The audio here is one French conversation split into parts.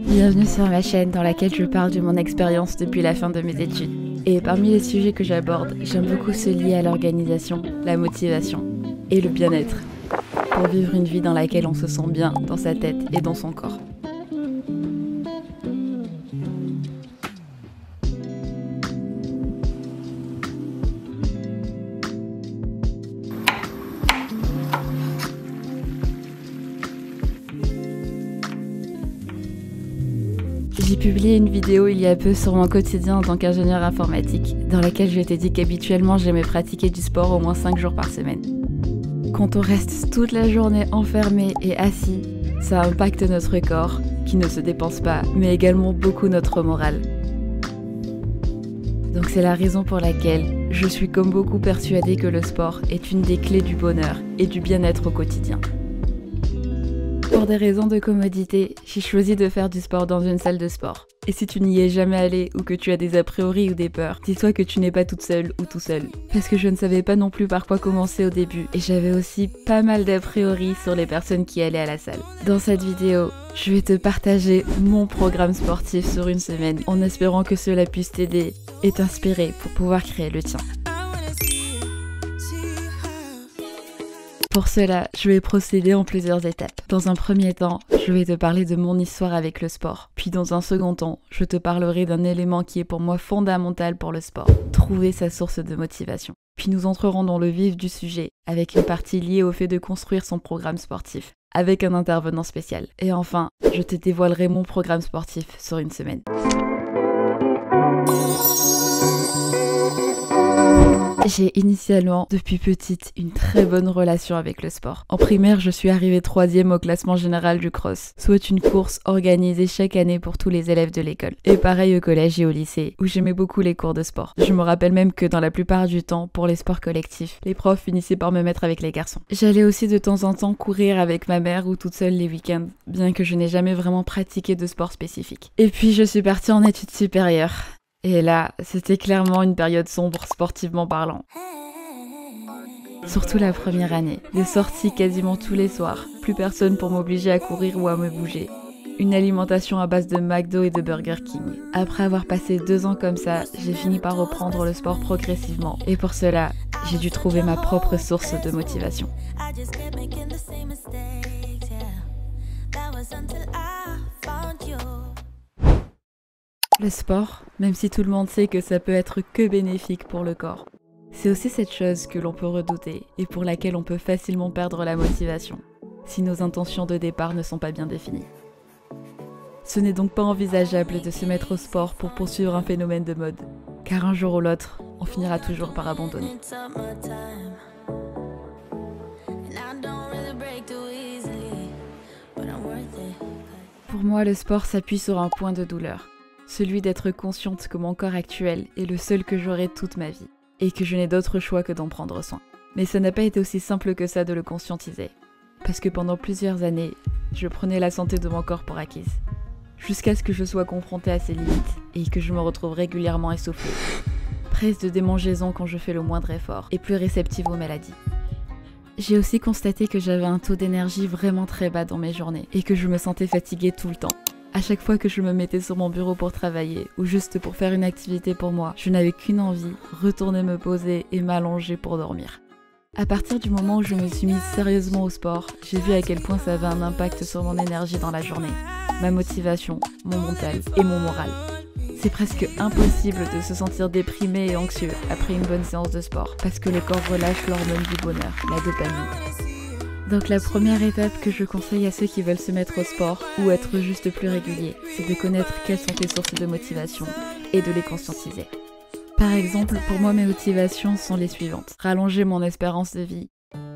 Bienvenue sur ma chaîne dans laquelle je parle de mon expérience depuis la fin de mes études. Et parmi les sujets que j'aborde, j'aime beaucoup ceux liés à l'organisation, la motivation et le bien-être, pour vivre une vie dans laquelle on se sent bien dans sa tête et dans son corps. J'ai publié une vidéo il y a peu sur mon quotidien en tant qu'ingénieur informatique, dans laquelle je t'ai dit qu'habituellement j'aimais pratiquer du sport au moins 5 jours par semaine. Quand on reste toute la journée enfermé et assis, ça impacte notre corps, qui ne se dépense pas, mais également beaucoup notre morale. Donc c'est la raison pour laquelle je suis comme beaucoup persuadée que le sport est une des clés du bonheur et du bien-être au quotidien. Pour des raisons de commodité, j'ai choisi de faire du sport dans une salle de sport. Et si tu n'y es jamais allé ou que tu as des a priori ou des peurs, dis-toi que tu n'es pas toute seule ou tout seul. Parce que je ne savais pas non plus par quoi commencer au début et j'avais aussi pas mal d'a priori sur les personnes qui allaient à la salle. Dans cette vidéo, je vais te partager mon programme sportif sur une semaine en espérant que cela puisse t'aider et t'inspirer pour pouvoir créer le tien. Pour cela, je vais procéder en plusieurs étapes. Dans un premier temps, je vais te parler de mon histoire avec le sport. Puis dans un second temps, je te parlerai d'un élément qui est pour moi fondamental pour le sport, trouver sa source de motivation. Puis nous entrerons dans le vif du sujet, avec une partie liée au fait de construire son programme sportif, avec un intervenant spécial. Et enfin, je te dévoilerai mon programme sportif sur une semaine. J'ai initialement, depuis petite, une très bonne relation avec le sport. En primaire, je suis arrivée 3e au classement général du cross, soit une course organisée chaque année pour tous les élèves de l'école. Et pareil au collège et au lycée, où j'aimais beaucoup les cours de sport. Je me rappelle même que dans la plupart du temps, pour les sports collectifs, les profs finissaient par me mettre avec les garçons. J'allais aussi de temps en temps courir avec ma mère ou toute seule les week-ends, bien que je n'ai jamais vraiment pratiqué de sport spécifique. Et puis je suis partie en études supérieures. Et là, c'était clairement une période sombre sportivement parlant. Surtout la première année, des sorties quasiment tous les soirs, plus personne pour m'obliger à courir ou à me bouger. Une alimentation à base de McDo et de Burger King. Après avoir passé 2 ans comme ça, j'ai fini par reprendre le sport progressivement. Et pour cela, j'ai dû trouver ma propre source de motivation. Le sport, même si tout le monde sait que ça peut être que bénéfique pour le corps, c'est aussi cette chose que l'on peut redouter et pour laquelle on peut facilement perdre la motivation, si nos intentions de départ ne sont pas bien définies. Ce n'est donc pas envisageable de se mettre au sport pour poursuivre un phénomène de mode, car un jour ou l'autre, on finira toujours par abandonner. Pour moi, le sport s'appuie sur un point de douleur. Celui d'être consciente que mon corps actuel est le seul que j'aurai toute ma vie, et que je n'ai d'autre choix que d'en prendre soin. Mais ça n'a pas été aussi simple que ça de le conscientiser, parce que pendant plusieurs années, je prenais la santé de mon corps pour acquise, jusqu'à ce que je sois confrontée à ses limites, et que je me retrouve régulièrement essoufflée, prise de démangeaison quand je fais le moindre effort, et plus réceptive aux maladies. J'ai aussi constaté que j'avais un taux d'énergie vraiment très bas dans mes journées, et que je me sentais fatiguée tout le temps. À chaque fois que je me mettais sur mon bureau pour travailler ou juste pour faire une activité pour moi, je n'avais qu'une envie, retourner me poser et m'allonger pour dormir. À partir du moment où je me suis mise sérieusement au sport, j'ai vu à quel point ça avait un impact sur mon énergie dans la journée, ma motivation, mon mental et mon moral. C'est presque impossible de se sentir déprimé et anxieux après une bonne séance de sport, parce que le corps relâche l'hormone du bonheur, la dopamine. Donc la première étape que je conseille à ceux qui veulent se mettre au sport ou être juste plus réguliers, c'est de connaître quelles sont tes sources de motivation et de les conscientiser. Par exemple, pour moi mes motivations sont les suivantes. Rallonger mon espérance de vie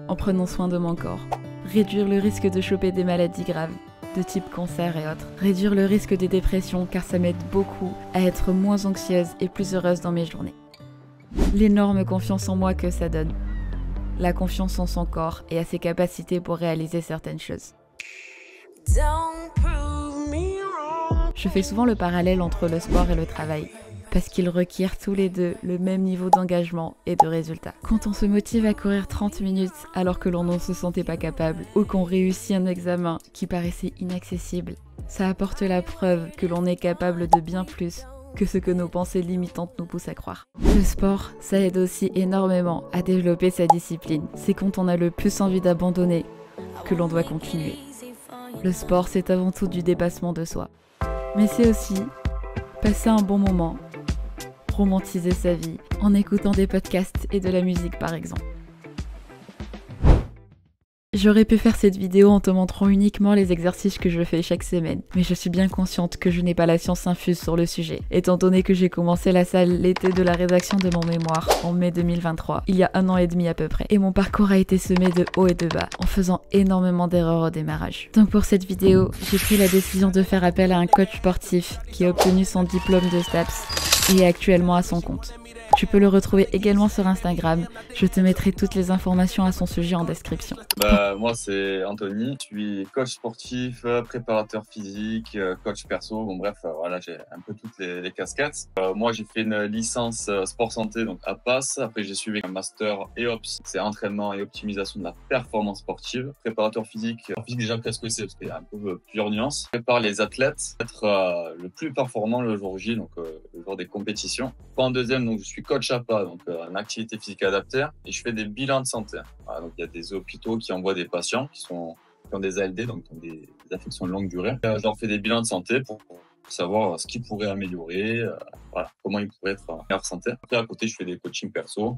en prenant soin de mon corps. Réduire le risque de choper des maladies graves, de type cancer et autres. Réduire le risque des dépressions car ça m'aide beaucoup à être moins anxieuse et plus heureuse dans mes journées. L'énorme confiance en moi que ça donne. La confiance en son corps et à ses capacités pour réaliser certaines choses. Je fais souvent le parallèle entre le sport et le travail, parce qu'ils requièrent tous les deux le même niveau d'engagement et de résultat. Quand on se motive à courir 30 minutes alors que l'on ne se sentait pas capable, ou qu'on réussit un examen qui paraissait inaccessible, Ça apporte la preuve que l'on est capable de bien plus que ce que nos pensées limitantes nous poussent à croire. Le sport, ça aide aussi énormément à développer sa discipline. C'est quand on a le plus envie d'abandonner que l'on doit continuer. Le sport, c'est avant tout du dépassement de soi. Mais c'est aussi passer un bon moment, romantiser sa vie en écoutant des podcasts et de la musique par exemple. J'aurais pu faire cette vidéo en te montrant uniquement les exercices que je fais chaque semaine, mais je suis bien consciente que je n'ai pas la science infuse sur le sujet, étant donné que j'ai commencé la salle l'été de la rédaction de mon mémoire, en mai 2023, il y a 1 an et demi à peu près, et mon parcours a été semé de hauts et de bas, en faisant énormément d'erreurs au démarrage. Donc pour cette vidéo, j'ai pris la décision de faire appel à un coach sportif qui a obtenu son diplôme de STAPS et est actuellement à son compte. Tu peux le retrouver également sur Instagram. Je te mettrai toutes les informations à son sujet en description. Moi, c'est Anthony. Je suis coach sportif, préparateur physique, coach perso. Bon, bref, voilà, j'ai un peu toutes les casquettes. Moi, j'ai fait une licence sport santé, donc à PASS. Après, j'ai suivi un master EOPS, c'est entraînement et optimisation de la performance sportive. Préparateur physique, déjà, qu'est-ce que c'est? Parce qu'il y a un peu plusieurs nuances. Je prépare les athlètes à être le plus performant le jour J, donc le jour des compétitions. En deuxième, donc je suis coach APA, donc en activité physique adaptée, et je fais des bilans de santé. Voilà, donc il y a des hôpitaux qui envoient des patients qui ont des ALD, donc qui ont des affections de longue durée. Je leur fais des bilans de santé pour savoir ce qu'ils pourraient améliorer, voilà, comment ils pourraient être en meilleure santé. Après, à côté, je fais des coachings perso.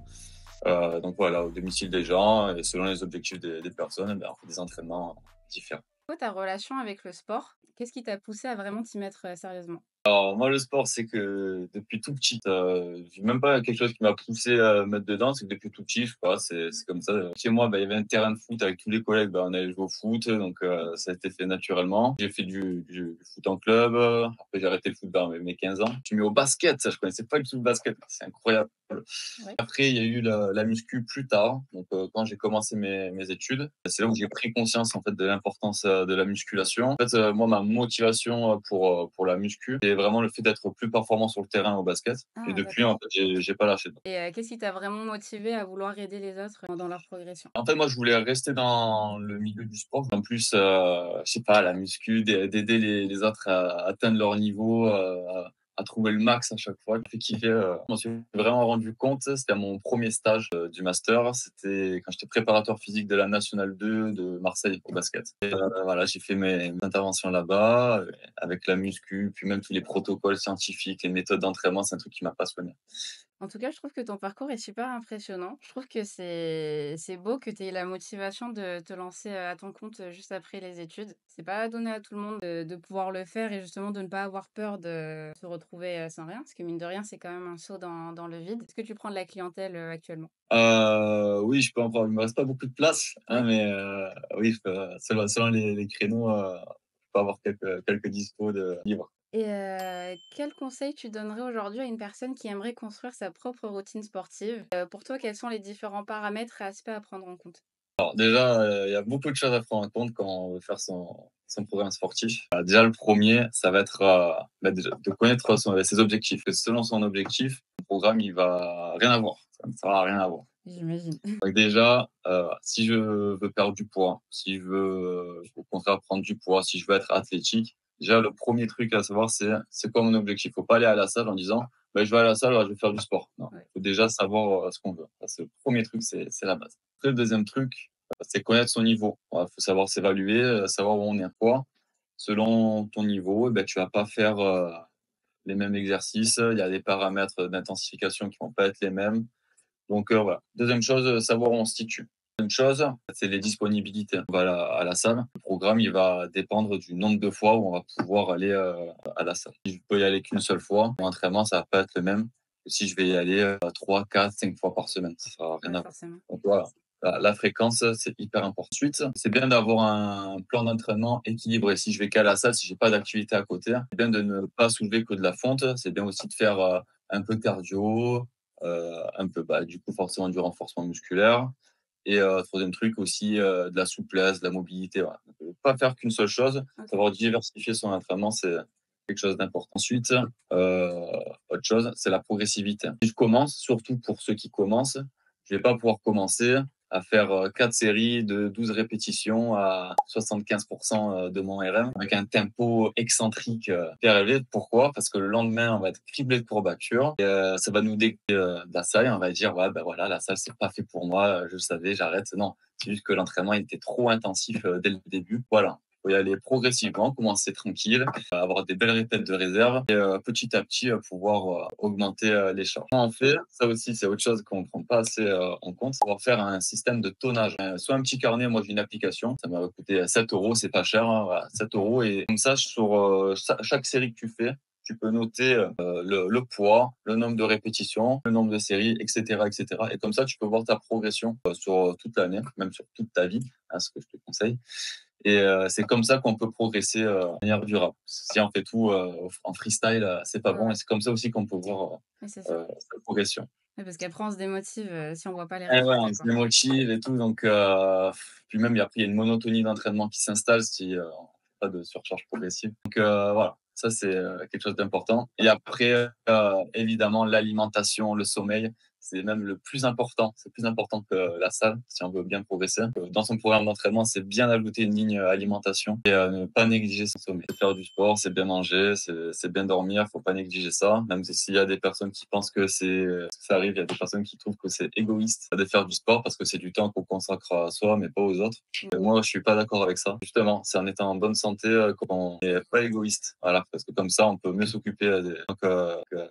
Donc voilà, au domicile des gens, et selon les objectifs des personnes, on fait des entraînements différents. Ta relation avec le sport, qu'est-ce qui t'a poussé à vraiment t'y mettre sérieusement? Alors moi, le sport, c'est que depuis tout petit, j'ai même pas quelque chose qui m'a poussé à me mettre dedans, c'est que depuis tout petit, je sais pas, c'est comme ça. Chez moi, il y avait un terrain de foot avec tous les collègues, on allait jouer au foot, donc ça a été fait naturellement. J'ai fait du foot en club, après j'ai arrêté le foot vers mes 15 ans. Je suis mis au basket, ça je connaissais pas du tout le basket, c'est incroyable. Ouais. Après, il y a eu la muscu plus tard, donc quand j'ai commencé mes études, c'est là où j'ai pris conscience en fait de l'importance de la musculation. En fait, moi, ma motivation pour la muscu, c'est vraiment le fait d'être plus performant sur le terrain au basket. Et Ah depuis, en d'accord. fait, j'ai pas lâché. Et qu'est-ce qui t'a vraiment motivé à vouloir aider les autres dans leur progression? En fait, moi, je voulais rester dans le milieu du sport. En plus, je sais pas, la muscu, d'aider les autres à atteindre leur niveau, à trouver le max à chaque fois. Ça fait kiffer. Je m'en suis vraiment rendu compte. C'était à mon premier stage du master. C'était quand j'étais préparateur physique de la Nationale 2 de Marseille au basket. Et, voilà, j'ai fait mes interventions là-bas avec la muscu, puis même tous les protocoles scientifiques, les méthodes d'entraînement. C'est un truc qui m'a passionné. En tout cas, je trouve que ton parcours est super impressionnant. Je trouve que c'est beau que tu aies la motivation de te lancer à ton compte juste après les études. C'est pas donné à tout le monde de pouvoir le faire et justement de ne pas avoir peur de se retrouver sans rien, parce que mine de rien, c'est quand même un saut dans le vide. Est-ce que tu prends de la clientèle actuellement? Oui, je peux en parler. Il me reste pas beaucoup de place, hein, Oui. mais oui, selon les créneaux, je peux avoir quelques dispos de libres. Et quel conseil tu donnerais aujourd'hui à une personne qui aimerait construire sa propre routine sportive? Pour toi, quels sont les différents paramètres et aspects à prendre en compte? Alors déjà, il y a beaucoup de choses à prendre en compte quand on veut faire son programme sportif. Déjà le premier, ça va être, déjà de connaître ses objectifs. Parce que selon son objectif, le programme, il va rien avoir. Ça ne sera rien à voir. J'imagine. Donc déjà, si je veux perdre du poids, si je veux, au contraire prendre du poids, si je veux être athlétique, déjà le premier truc à savoir, c'est quoi mon objectif. Faut pas aller à la salle en disant: «Je vais à la salle, je vais faire du sport». Non, Ouais. faut déjà savoir, ce qu'on veut. Ça, c'est le premier truc, c'est la base. Après le deuxième truc, c'est connaître son niveau. Voilà, faut savoir s'évaluer, savoir où on est quoi. Selon ton niveau, tu vas pas faire, les mêmes exercices. Il y a des paramètres d'intensification qui vont pas être les mêmes. Donc voilà. Deuxième chose, savoir où on se situe. Deuxième chose, c'est les disponibilités. On va à la salle. Le programme, il va dépendre du nombre de fois où on va pouvoir aller à la salle. Si je peux y aller qu'une seule fois, mon entraînement, ça va pas être le même que si je vais y aller 3, 4, 5 fois par semaine. Ça sera rien Ouais, à voir. forcément. Donc voilà. La fréquence, c'est hyper important. Ensuite, c'est bien d'avoir un plan d'entraînement équilibré. Si je vais qu'à la salle, si j'ai pas d'activité à côté, c'est bien de ne pas soulever que de la fonte. C'est bien aussi de faire un peu cardio, un peu, du coup, forcément du renforcement musculaire. Et troisième truc aussi, de la souplesse, de la mobilité, voilà. Donc, pas faire qu'une seule chose, OK. savoir diversifier son entraînement, c'est quelque chose d'important. Ensuite, autre chose, c'est la progressivité. Si je commence, surtout pour ceux qui commencent, je vais pas pouvoir commencer à faire 4 séries de 12 répétitions à 75% de mon RM avec un tempo excentrique hyper élevé. Pourquoi? Parce que le lendemain, on va être criblé de courbatures et ça va nous dégoûter de la salle et on va dire ouais, ben voilà, la salle, c'est pas fait pour moi, je savais, j'arrête. Non, c'est juste que l'entraînement il était trop intensif dès le début. Voilà. Faut y aller progressivement, commencer tranquille, avoir des belles répètes de réserve et petit à petit pouvoir augmenter les charges. Comment on fait, ça aussi c'est autre chose qu'on ne prend pas assez en compte, c'est pouvoir faire un système de tonnage. Soit un petit carnet, moi j'ai une application, ça m'a coûté 7 euros, c'est pas cher, hein, voilà, 7 euros et comme ça sur chaque série que tu fais, tu peux noter le poids, le nombre de répétitions, le nombre de séries, etc., etc. Et comme ça, tu peux voir ta progression sur toute l'année, même sur toute ta vie, hein, ce que je te conseille. Et c'est comme ça qu'on peut progresser de manière durable. Si on fait tout en freestyle, c'est pas bon. Et c'est comme ça aussi qu'on peut voir sa progression. Ouais, parce qu'après, on se démotive si on voit pas les Et ouais, résultats, on se quoi. démotive et tout. Donc, puis même, après, il y a une monotonie d'entraînement qui s'installe si on fait pas de surcharge progressive. Donc, voilà. Ça, c'est quelque chose d'important. Et après, évidemment, l'alimentation, le sommeil, c'est même le plus important. C'est plus important que la salle si on veut bien progresser. Dans son programme d'entraînement, c'est bien ajouter une ligne alimentation et ne pas négliger son sommeil. Faire du sport, c'est bien manger, c'est bien dormir. Faut pas négliger ça. Même s'il y a des personnes qui pensent que ça arrive, il y a des personnes qui trouvent que c'est égoïste de faire du sport parce que c'est du temps qu'on consacre à soi, mais pas aux autres. Moi, je suis pas d'accord avec ça. Justement, c'est en étant en bonne santé qu'on n'est pas égoïste. Voilà, parce que comme ça, on peut mieux s'occuper. Donc,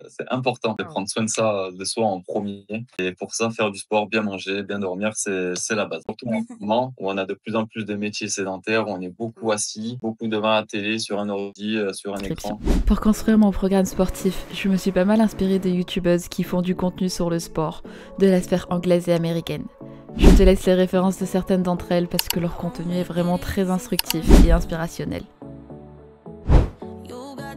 c'est important de prendre soin de ça, de soi en premier. Et pour ça, faire du sport, bien manger, bien dormir, c'est la base. Surtout en ce moment où on a de plus en plus de métiers sédentaires, où on est beaucoup assis, beaucoup devant la télé, sur un ordi, sur un écran. Pour construire mon programme sportif, je me suis pas mal inspirée de youtubeuses qui font du contenu sur le sport, de la sphère anglaise et américaine. Je te laisse les références de certaines d'entre elles parce que leur contenu est vraiment très instructif et inspirationnel.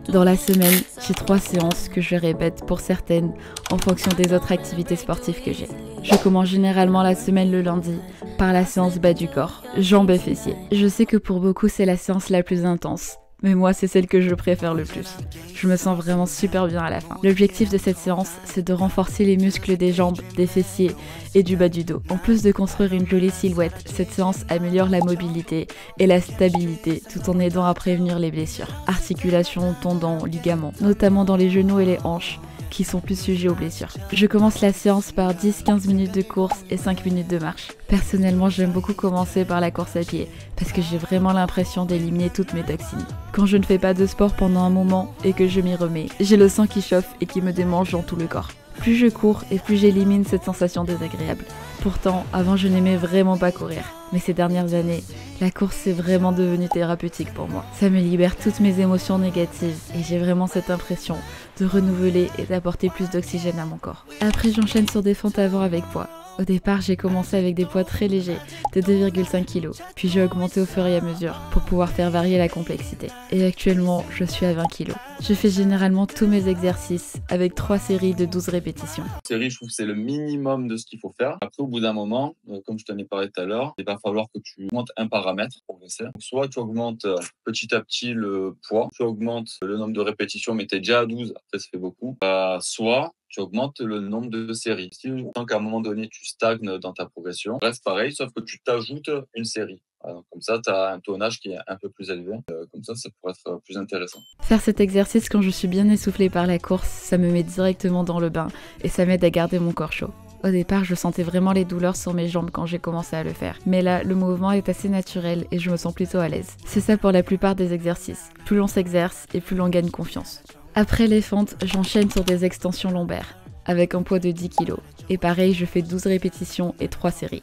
Dans la semaine, j'ai 3 séances que je répète pour certaines en fonction des autres activités sportives que j'ai. Je commence généralement la semaine le lundi par la séance bas du corps, jambes et fessiers. Je sais que pour beaucoup c'est la séance la plus intense, mais moi c'est celle que je préfère le plus. Je me sens vraiment super bien à la fin. L'objectif de cette séance, c'est de renforcer les muscles des jambes, des fessiers et du bas du dos. En plus de construire une jolie silhouette, cette séance améliore la mobilité et la stabilité tout en aidant à prévenir les blessures. Articulations, tendons, ligaments, notamment dans les genoux et les hanches, qui sont plus sujets aux blessures. Je commence la séance par 10-15 minutes de course et 5 minutes de marche. Personnellement, j'aime beaucoup commencer par la course à pied parce que j'ai vraiment l'impression d'éliminer toutes mes toxines. Quand je ne fais pas de sport pendant un moment et que je m'y remets, j'ai le sang qui chauffe et qui me démange dans tout le corps. Plus je cours et plus j'élimine cette sensation désagréable. Pourtant, avant je n'aimais vraiment pas courir. Mais ces dernières années, la course est vraiment devenue thérapeutique pour moi. Ça me libère toutes mes émotions négatives et j'ai vraiment cette impression de renouveler et d'apporter plus d'oxygène à mon corps. Après, j'enchaîne sur des fentes avant avec poids. Au départ, j'ai commencé avec des poids très légers, de 2,5 kg, puis j'ai augmenté au fur et à mesure pour pouvoir faire varier la complexité. Et actuellement, je suis à 20 kg. Je fais généralement tous mes exercices avec 3 séries de 12 répétitions. Série, je trouve que c'est le minimum de ce qu'il faut faire. Après, au bout d'un moment, comme je t'en ai parlé tout à l'heure, il va falloir que tu augmentes un paramètre pour progresser. Donc, soit tu augmentes petit à petit le poids, tu augmentes le nombre de répétitions, mais tu es déjà à 12, après ça fait beaucoup. Soit tu augmentes le nombre de séries. Si tant qu'à un moment donné, tu stagnes dans ta progression, reste pareil, sauf que tu t'ajoutes une série. Alors, comme ça, tu as un tonnage qui est un peu plus élevé. Comme ça pourrait être plus intéressant. Faire cet exercice quand je suis bien essoufflée par la course, ça me met directement dans le bain et ça m'aide à garder mon corps chaud. Au départ, je sentais vraiment les douleurs sur mes jambes quand j'ai commencé à le faire. Mais là, le mouvement est assez naturel et je me sens plutôt à l'aise. C'est ça pour la plupart des exercices. Plus l'on s'exerce et plus l'on gagne confiance. Après les fentes, j'enchaîne sur des extensions lombaires, avec un poids de 10 kg. Et pareil, je fais 12 répétitions et 3 séries.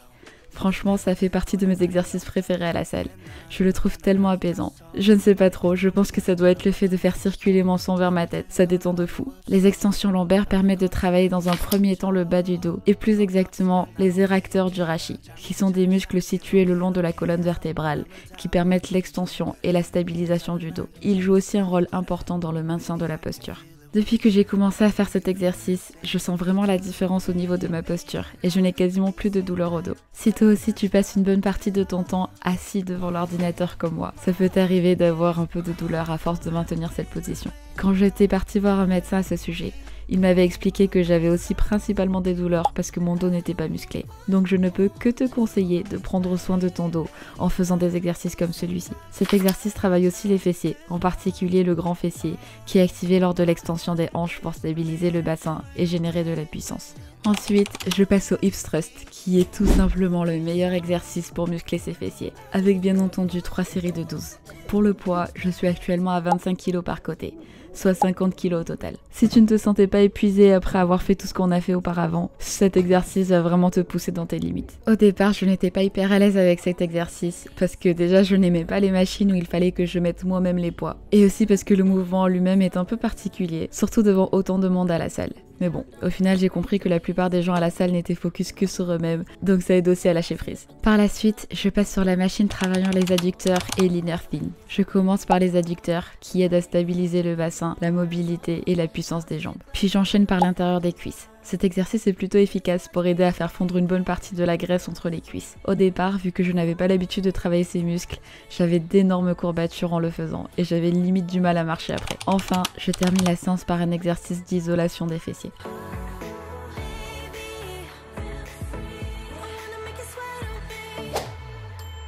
Franchement, ça fait partie de mes exercices préférés à la salle. Je le trouve tellement apaisant. Je ne sais pas trop, je pense que ça doit être le fait de faire circuler mon sang vers ma tête. Ça détend de fou. Les extensions lombaires permettent de travailler dans un premier temps le bas du dos, et plus exactement les éracteurs du rachis, qui sont des muscles situés le long de la colonne vertébrale, qui permettent l'extension et la stabilisation du dos. Ils jouent aussi un rôle important dans le maintien de la posture. Depuis que j'ai commencé à faire cet exercice, je sens vraiment la différence au niveau de ma posture et je n'ai quasiment plus de douleur au dos. Si toi aussi tu passes une bonne partie de ton temps assis devant l'ordinateur comme moi, ça peut t'arriver d'avoir un peu de douleur à force de maintenir cette position. Quand j'étais partie voir un médecin à ce sujet, Il m'avait expliqué que j'avais aussi principalement des douleurs parce que mon dos n'était pas musclé. Donc je ne peux que te conseiller de prendre soin de ton dos en faisant des exercices comme celui-ci. Cet exercice travaille aussi les fessiers, en particulier le grand fessier, qui est activé lors de l'extension des hanches pour stabiliser le bassin et générer de la puissance. Ensuite, je passe au hips thrust, qui est tout simplement le meilleur exercice pour muscler ses fessiers, avec bien entendu 3 séries de 12. Pour le poids, je suis actuellement à 25 kg par côté, soit 50 kg au total. Si tu ne te sentais pas épuisé après avoir fait tout ce qu'on a fait auparavant, cet exercice va vraiment te pousser dans tes limites. Au départ, je n'étais pas hyper à l'aise avec cet exercice, parce que déjà je n'aimais pas les machines où il fallait que je mette moi-même les poids. Et aussi parce que le mouvement lui-même est un peu particulier, surtout devant autant de monde à la salle. Mais bon, au final j'ai compris que la plupart des gens à la salle n'étaient focus que sur eux-mêmes, donc ça aide aussi à lâcher prise. Par la suite, je passe sur la machine travaillant les adducteurs et l'inner thigh. Je commence par les adducteurs, qui aident à stabiliser le bassin, la mobilité et la puissance des jambes. Puis j'enchaîne par l'intérieur des cuisses. Cet exercice est plutôt efficace pour aider à faire fondre une bonne partie de la graisse entre les cuisses. Au départ, vu que je n'avais pas l'habitude de travailler ces muscles, j'avais d'énormes courbatures en le faisant et j'avais limite du mal à marcher après. Enfin, je termine la séance par un exercice d'isolation des fessiers.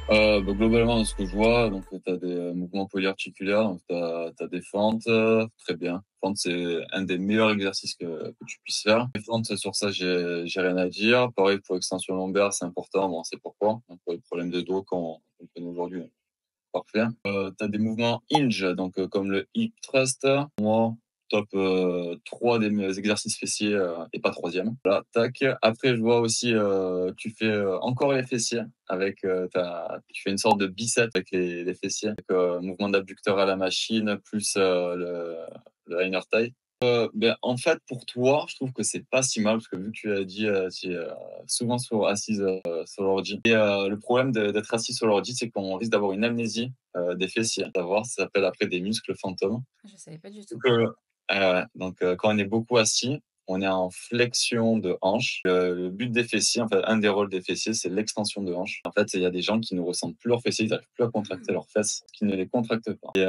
Globalement, ce que je vois, donc tu as des mouvements polyarticulaires, donc tu as des fentes, très bien. Fentes, c'est un des meilleurs exercices que tu puisses faire. Les fentes, sur ça, j'ai rien à dire. Pareil pour extension lombaire, c'est important, bon, c'est pourquoi. Donc, pour les problèmes de dos qu'on connaît aujourd'hui, parfait. Tu as des mouvements hinge, donc comme le hip thrust. Moi, top 3 des exercices fessiers et pas troisième. Voilà, tac. Après, je vois aussi, tu fais encore les fessiers avec, tu fais une sorte de biceps avec les fessiers, avec mouvement d'abducteur à la machine, plus le inner thigh. En fait, pour toi, je trouve que c'est pas si mal parce que vu que tu as dit, tu es souvent assise sur l'ordi. Et le problème d'être assis sur l'ordi, c'est qu'on risque d'avoir une amnésie des fessiers. Savoir, ça s'appelle après des muscles fantômes. Je savais pas du tout. Donc, quand on est beaucoup assis, on est en flexion de hanche. Le but des fessiers, en fait, un des rôles des fessiers, c'est l'extension de hanche. En fait, il y a des gens qui ne ressentent plus leurs fessiers, ils n'arrivent plus à contracter leurs fesses, qui ne les contractent pas. Et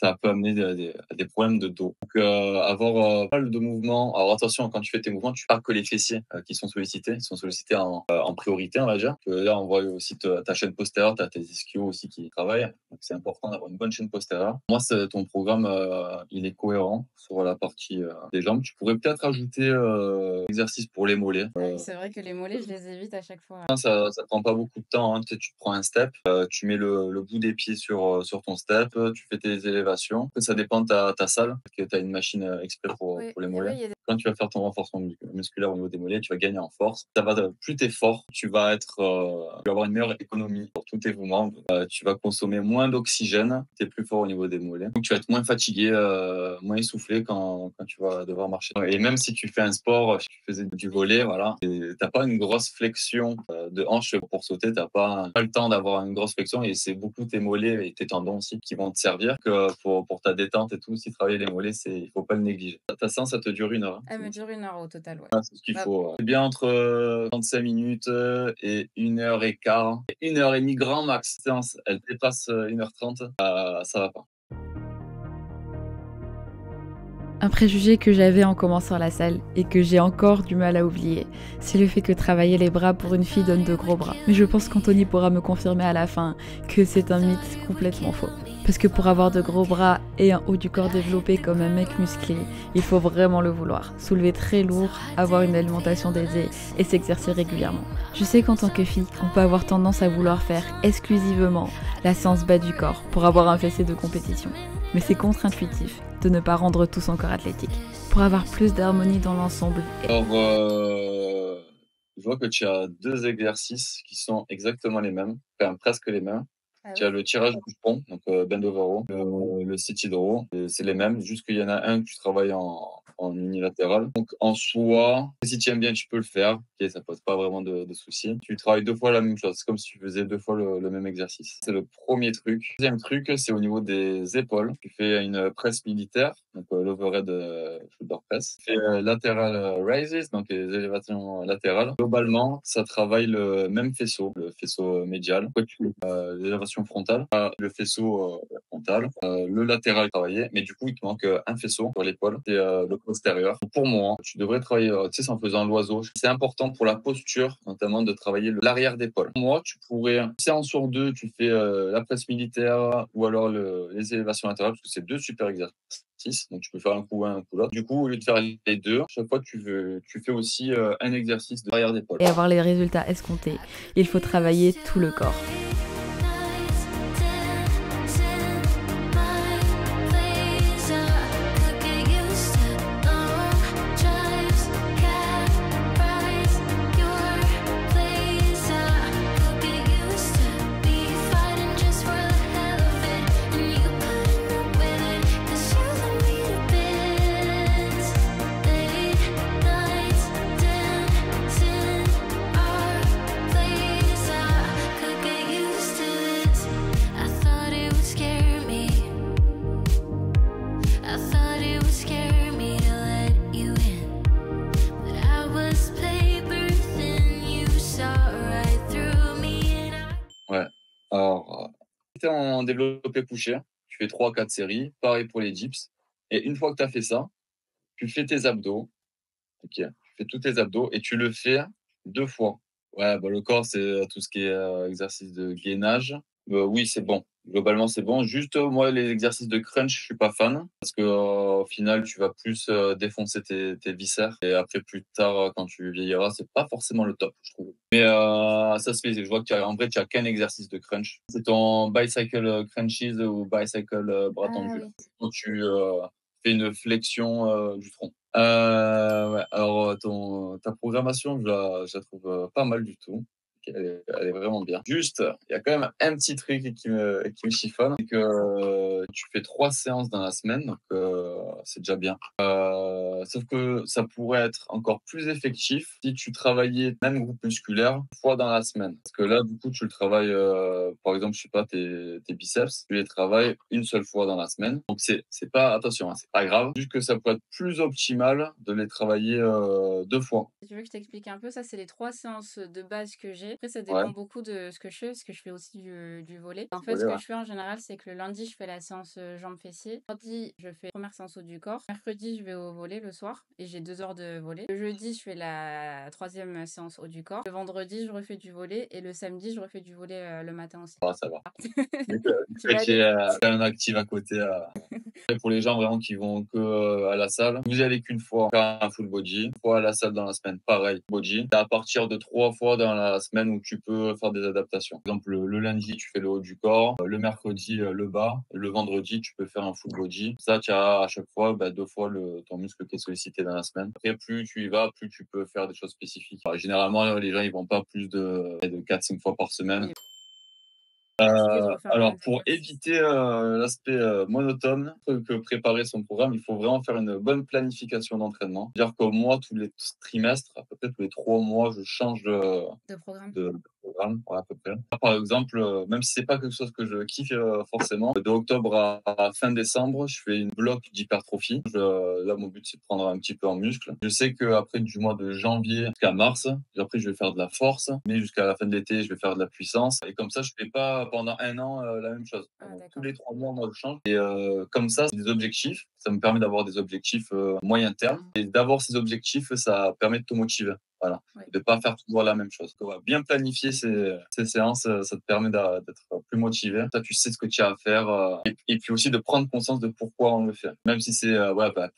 ça peut amener à des problèmes de dos. Donc, avoir pas mal de mouvements. Alors attention, quand tu fais tes mouvements, tu pas que les fessiers qui sont sollicités. Ils sont sollicités en priorité, on va dire. Là, on voit aussi ta chaîne postérieure, tu as tes ischios aussi qui travaillent. Donc, c'est important d'avoir une bonne chaîne postérieure. Moi, ton programme, il est cohérent sur la partie des jambes. Tu pourrais peut-être ajouter exercice pour les mollets. C'est vrai que les mollets, je les évite à chaque fois. Ça prend pas beaucoup de temps, hein. Tu sais, tu te prends un step, tu mets le bout des pieds sur ton step, tu fais tes élévations. Après, ça dépend de ta salle, parce que tu as une machine exprès pour les Oui, mollets. il y a des... Quand tu vas faire ton renforcement musculaire au niveau des mollets, tu vas gagner en force. Plus tu es fort, tu vas avoir une meilleure économie pour tous tes mouvements. Tu vas consommer moins d'oxygène, tu es plus fort au niveau des mollets. Donc, tu vas être moins fatigué, moins essoufflé quand tu vas devoir marcher. Et même si tu fais un sport, si tu faisais du volley, voilà, t'as pas une grosse flexion de hanche pour sauter, t'as pas le temps d'avoir une grosse flexion et c'est beaucoup tes mollets et tes tendons aussi qui vont te servir que pour ta détente et tout. Si travailler les mollets, il faut pas le négliger. Ta séance, ça te dure 1 heure. Hein. Elle me dure 1 heure au total, ouais. C'est ce qu'il Bah, faut. C'est bien entre 35 minutes et 1 h 15. 1 h 30 grand max. La séance, elle dépasse 1 h 30, ça va pas. Un préjugé que j'avais en commençant la salle et que j'ai encore du mal à oublier, c'est le fait que travailler les bras pour une fille donne de gros bras. Mais je pense qu'Anthony pourra me confirmer à la fin que c'est un mythe complètement faux. Parce que pour avoir de gros bras et un haut du corps développé comme un mec musclé, il faut vraiment le vouloir. Soulever très lourd, avoir une alimentation aisée et s'exercer régulièrement. Je sais qu'en tant que fille, on peut avoir tendance à vouloir faire exclusivement la séance bas du corps pour avoir un fessier de compétition. Mais c'est contre-intuitif de ne pas rendre tout son corps athlétique. Pour avoir plus d'harmonie dans l'ensemble. Alors, je vois que tu as 2 exercices qui sont exactement les mêmes, enfin presque les mêmes. ah Tu as oui. le tirage du pont, donc bend over row, le sit-in row, c'est les mêmes, juste qu'il y en a un que tu travailles en unilatéral. Donc en soi, si tu aimes bien, tu peux le faire, ok, ça pose pas vraiment de soucis. Tu travailles 2 fois la même chose, c'est comme si tu faisais 2 fois le même exercice. C'est le premier truc. Le deuxième truc, c'est au niveau des épaules. Tu fais une presse militaire, donc l'overhead shoulder press. Tu fais lateral raises, donc les élévations latérales. Globalement, ça travaille le même faisceau, le faisceau médial. Après, tu fais l'élévation rotation frontale, le faisceau frontal, le latéral travaillé, mais du coup, il te manque un faisceau sur l'épaule, c'est le postérieur. Pour moi, tu devrais travailler, tu sais, c'est en faisant l'oiseau. C'est important pour la posture, notamment de travailler l'arrière d'épaule. Pour moi, tu pourrais, séance sur deux, tu fais la presse militaire ou alors les élévations latérales, parce que c'est deux super exercices. Donc, tu peux faire un coup un coup l'autre. Du coup, au lieu de faire les deux, chaque fois, tu fais aussi un exercice de l'arrière d'épaule. Et avoir les résultats escomptés, il faut travailler tout le corps. Ouais. Alors, tu es en développé couché, tu fais 3-4 séries, pareil pour les dips. Et une fois que tu as fait ça, tu fais tes abdos. Ok, tu fais tous tes abdos et tu le fais 2 fois. Ouais, bah, le corps, c'est tout ce qui est exercice de gainage. Oui, c'est bon. Globalement, c'est bon. Juste, moi, les exercices de crunch, je suis pas fan parce que au final, tu vas plus défoncer tes viscères. Et après, plus tard, quand tu vieilliras, c'est pas forcément le top, je trouve. Mais ça se fait. Je vois que en vrai, tu as qu'un exercice de crunch. C'est ton bicycle crunches ou bicycle bras Ah tendus. oui. Quand tu fais une flexion du tronc. Ouais. Alors, ta programmation, je la trouve pas mal du tout. Elle est vraiment bien. Juste, il y a quand même un petit truc qui me chiffonne, c'est que tu fais 3 séances dans la semaine, donc c'est déjà bien. Sauf que ça pourrait être encore plus effectif si tu travaillais le même groupe musculaire une fois dans la semaine. Parce que là, du coup, tu le travailles, par exemple, je sais pas, tes biceps, tu les travailles une seule fois dans la semaine. Donc c'est pas, attention, hein, c'est pas grave. Juste que ça pourrait être plus optimal de les travailler 2 fois. Si tu veux que je t'explique un peu, ça, c'est les 3 séances de base que j'ai. Après, ça Ouais, dépend beaucoup de ce que je fais, parce que je fais aussi du volley. En fait, ce voilà, que ouais. je fais en général, c'est que le lundi, je fais la séance jambes fessiers. Mardi, je fais la première séance haut du corps. Mercredi, je vais au volley le soir et j'ai 2 heures de volley. Le jeudi, je fais la troisième séance haut du corps. Le vendredi, je refais du volley et le samedi, je refais du volley le matin aussi. Ah, ça va. Donc, Tu vas qu'il y aller ait un actif à côté. Pour les gens vraiment qui vont que à la salle, vous y allez qu'une fois faire un full body, une fois à la salle dans la semaine, pareil, body. Et à partir de 3 fois dans la semaine où tu peux faire des adaptations. Par exemple, le lundi, tu fais le haut du corps, le mercredi, le bas, le vendredi, tu peux faire un full body. Ça, tu as à chaque fois 2 fois ton muscle qui est sollicité dans la semaine. Après, plus tu y vas, plus tu peux faire des choses spécifiques. Alors, généralement, les gens, ils vont pas plus de 4-5 fois par semaine. Oui. Essayer de refaire les Alors, mêmes pour exercices. éviter l'aspect monotone que préparer son programme, il faut vraiment faire une bonne planification d'entraînement. C'est-à-dire que moi, tous les trimestres, à peu près tous les 3 mois, je change De programme. de programme, ouais, à peu près. Par exemple, même si c'est pas quelque chose que je kiffe forcément, de octobre à fin décembre, je fais une bloc d'hypertrophie. Là, mon but, c'est de prendre un petit peu en muscle. Je sais qu'après du mois de janvier jusqu'à mars, après, je vais faire de la force, mais jusqu'à la fin de l'été, je vais faire de la puissance. Et comme ça, je fais pas pendant un an la même chose. Ah, Donc, tous d'accord. les 3 mois, moi, je change. Et comme ça, c'est des objectifs. Ça me permet d'avoir des objectifs moyen terme. Et d'avoir ces objectifs, ça permet de te motiver. Voilà. Ouais. De pas faire toujours la même chose. Donc, bien planifier ces séances, ça te permet d'être plus motivé. Toi, tu sais ce que tu as à faire. Et puis aussi de prendre conscience de pourquoi on le fait. Même si c'est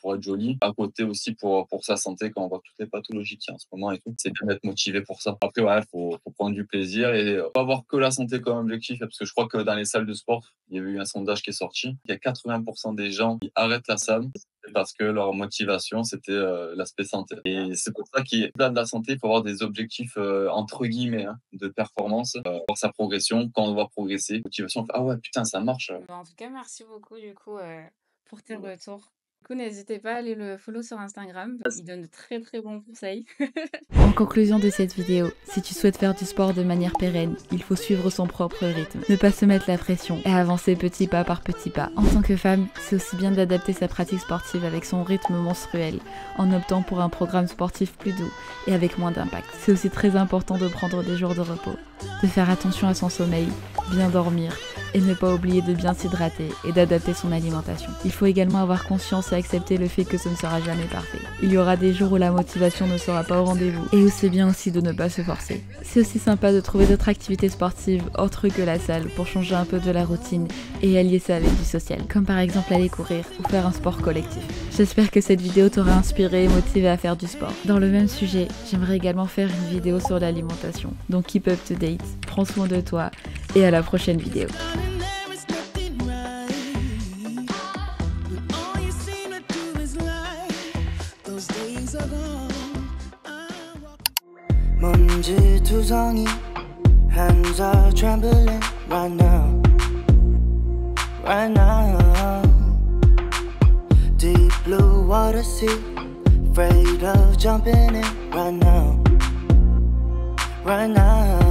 pour être joli, à côté aussi pour sa santé, quand on voit toutes les pathologies qu'il y a en ce moment et tout, c'est bien d'être motivé pour ça. Après, faut prendre du plaisir et pas avoir que la santé comme objectif. Parce que je crois que dans les salles de sport, il y a eu un sondage qui est sorti. Il y a 80% des gens qui arrêtent la salle parce que leur motivation, c'était l'aspect santé. Et c'est pour ça qu'au-delà de la santé, il faut avoir des objectifs entre guillemets de performance, pour sa progression. Quand on va progresser, motivation, on fait, ah ouais, putain, ça marche. Bah, en tout cas, merci beaucoup du coup pour tes retours. Du coup, n'hésitez pas à aller le follow sur Instagram. Il donne de très très bons conseils. En conclusion de cette vidéo, si tu souhaites faire du sport de manière pérenne, il faut suivre son propre rythme, ne pas se mettre la pression et avancer petit pas par petit pas. En tant que femme, c'est aussi bien d'adapter sa pratique sportive avec son rythme menstruel, en optant pour un programme sportif plus doux et avec moins d'impact. C'est aussi très important de prendre des jours de repos, de faire attention à son sommeil, bien dormir, et ne pas oublier de bien s'hydrater et d'adapter son alimentation. Il faut également avoir conscience et accepter le fait que ce ne sera jamais parfait. Il y aura des jours où la motivation ne sera pas au rendez-vous et où c'est bien aussi de ne pas se forcer. C'est aussi sympa de trouver d'autres activités sportives autres que la salle pour changer un peu de la routine et allier ça avec du social, comme par exemple aller courir ou faire un sport collectif. J'espère que cette vidéo t'aura inspiré et motivé à faire du sport. Dans le même sujet, j'aimerais également faire une vidéo sur l'alimentation. Donc keep up to date, prends soin de toi et à la prochaine vidéo. 먼지투성이 hands are trembling right now, right now. Deep blue water sea, afraid of jumping in right now, right now.